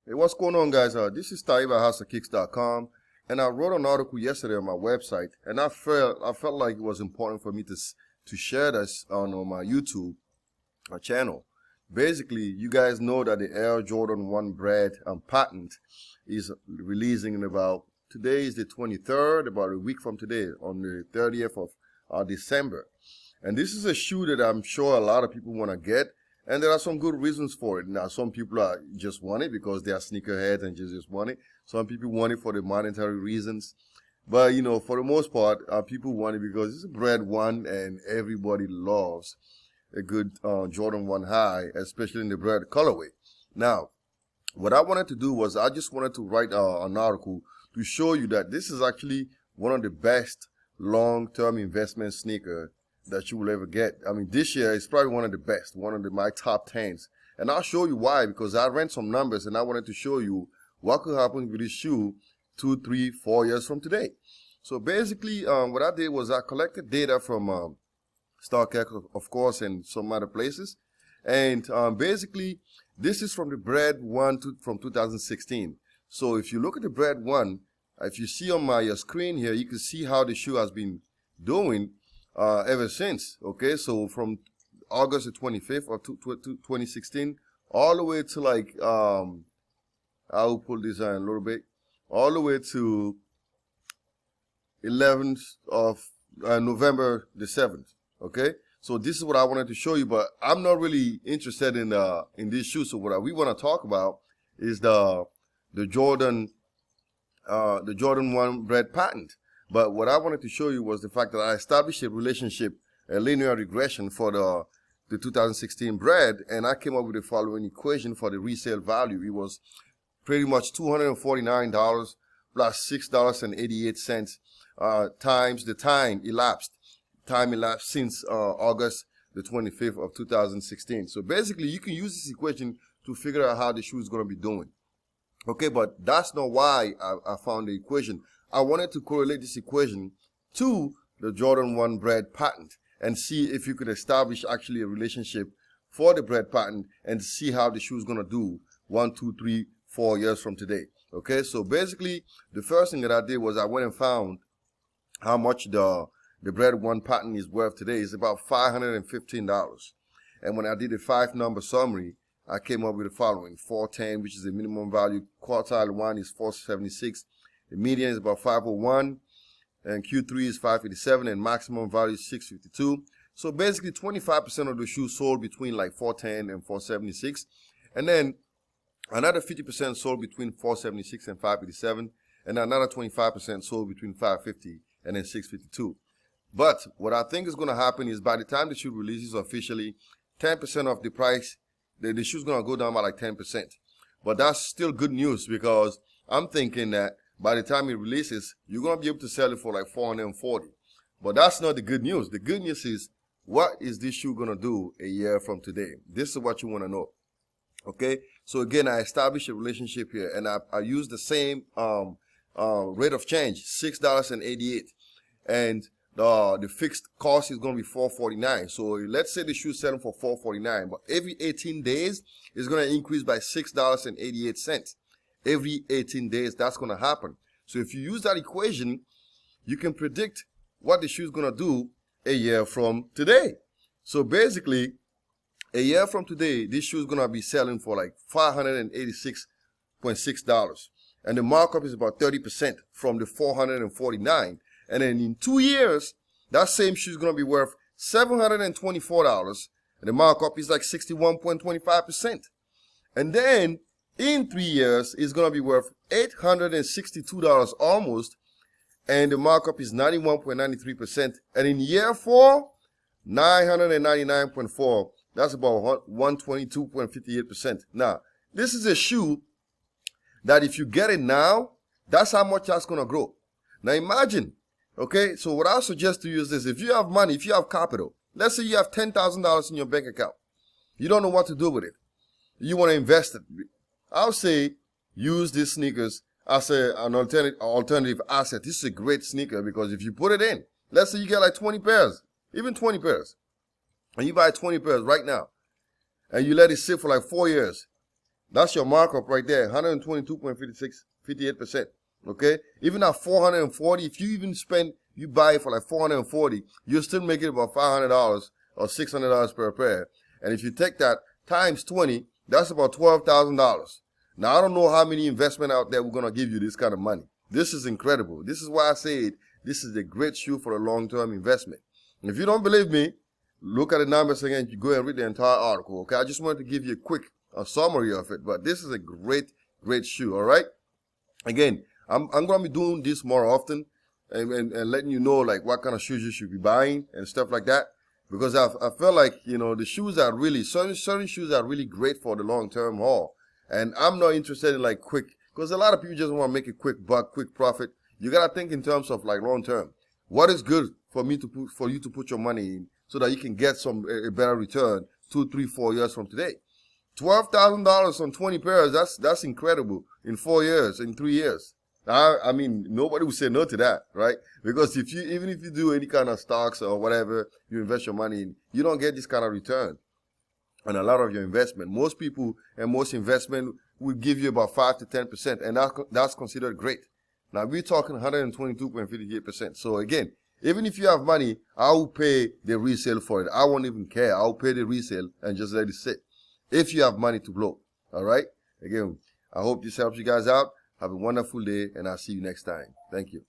Hey, what's going on, guys? This is Taib at HouseOfKicks.com, and I wrote an article yesterday on my website, and I felt like it was important for me to share this on my YouTube channel. Basically, you guys know that the Air Jordan 1 Bred Patent is releasing in today is the 23rd, about a week from today, on the 30th of December. And this is a shoe that I'm sure a lot of people want to get. And there are some good reasons for it. Now, some people just want it because they are sneakerheads and just want it. Some people want it for the monetary reasons. But, for the most part, people want it because it's a Bred 1 and everybody loves a good Jordan 1 high, especially in the Bred colorway. Now, what I wanted to do was I just wanted to write an article to show you that this is actually one of the best long-term investment sneakers that you will ever get. I mean, this year is probably one of the best, one of my top 10s. And I'll show you why, because I ran some numbers and I wanted to show you what could happen with this shoe 2, 3, 4 years from today. So basically, what I did was I collected data from StockX, of course, and some other places. And basically, this is from the Bred 1 from 2016. So if you look at the Bred 1, if you see on my screen here, you can see how the shoe has been doing ever since. Okay, so from August the 25th of 2016 all the way to like I'll pull this on a little bit, all the way to 11th of November the 7th. Okay, so this is what I wanted to show you, but I'm not really interested in this shoe. So what we want to talk about is the Jordan 1 Bred Patent. But what I wanted to show you was the fact that I established a relationship, a linear regression for the 2016 Bred, and I came up with the following equation for the resale value. It was pretty much $249 plus $6.88 times the time elapsed since August the 25th of 2016. So basically, you can use this equation to figure out how the shoe is going to be doing. Okay, but that's not why I found the equation. I wanted to correlate this equation to the Jordan 1 Bred Patent and see if you could establish actually a relationship for the Bred Patent and see how the shoe is going to do 1, 2, 3, 4 years from today. Okay, so basically, the first thing that I did was I went and found how much the Bred 1 Patent is worth today. It's about $515. And when I did a 5-number summary, I came up with the following: 410, which is the minimum value. Quartile 1 is 476. The median is about 501, and Q3 is 557, and maximum value is 652. So basically, 25% of the shoes sold between like 410 and 476, and then another 50% sold between 476 and 587, and another 25% sold between 550 and then 652. But what I think is going to happen is by the time the shoe releases officially, 10% of the price, the shoe is going to go down by like 10%. But that's still good news, because I'm thinking that by the time it releases, you're going to be able to sell it for like $440. But that's not the good news. The good news is, what is this shoe going to do a year from today? This is what you want to know. Okay, so again, I established a relationship here, and I used the same rate of change, $6.88, and the fixed cost is going to be $449. So let's say the shoe is selling for $449, but every 18 days it's going to increase by $6.88. Every 18 days, that's going to happen. So if you use that equation, you can predict what the shoe is going to do a year from today. So basically, a year from today, this shoe is going to be selling for like $586.6. And the markup is about 30% from the $449. And then in 2 years, that same shoe is going to be worth $724. And the markup is like 61.25%. And then in 3 years, it's going to be worth $862 almost, and the markup is 91.93%. And in year 4, 999.4. That's about 122.58%. Now, this is a shoe that if you get it now, that's how much that's going to grow. Now imagine, okay, so what I suggest to you is this: if you have money, if you have capital, let's say you have $10,000 in your bank account, you don't know what to do with it, you want to invest it. I'll say use these sneakers as an alternative asset. This is a great sneaker because if you put it in, let's say you get like 20 pairs, even 20 pairs, and you buy 20 pairs right now, and you let it sit for like 4 years, That's your markup right there, 122.58%. Okay? Even at 440, if you even you buy it for like 440, you're still making about $500 or $600 per pair. And if you take that times 20, that's about $12,000. Now, I don't know how many investment out there we're going to give you this kind of money. This is incredible. This is why I said this is a great shoe for a long-term investment. And if you don't believe me, look at the numbers again. You go and read the entire article. Okay? I just wanted to give you a quick summary of it. But this is a great shoe. All right? Again, I'm going to be doing this more often and letting you know like what kind of shoes you should be buying and stuff like that. Because I feel like, you know, the shoes are really, certain shoes are really great for the long-term haul. And I'm not interested in like quick, because a lot of people just want to make a quick buck, quick profit. You got to think in terms of like long-term. What is good for you to put your money in so that you can get a better return 2, 3, 4 years from today? $12,000 on 20 pairs, that's incredible in 4 years, in 3 years. I mean, nobody would say no to that, right? Because even if you do any kind of stocks or whatever you invest your money in, you don't get this kind of return on a lot of your investment. Most people and most investment will give you about 5 to 10%, and that's considered great. Now, we're talking 122.58%. So again, even if you have money, I will pay the resale for it. I won't even care. I'll pay the resale and just let it sit if you have money to blow. All right? Again, I hope this helps you guys out. Have a wonderful day, and I'll see you next time. Thank you.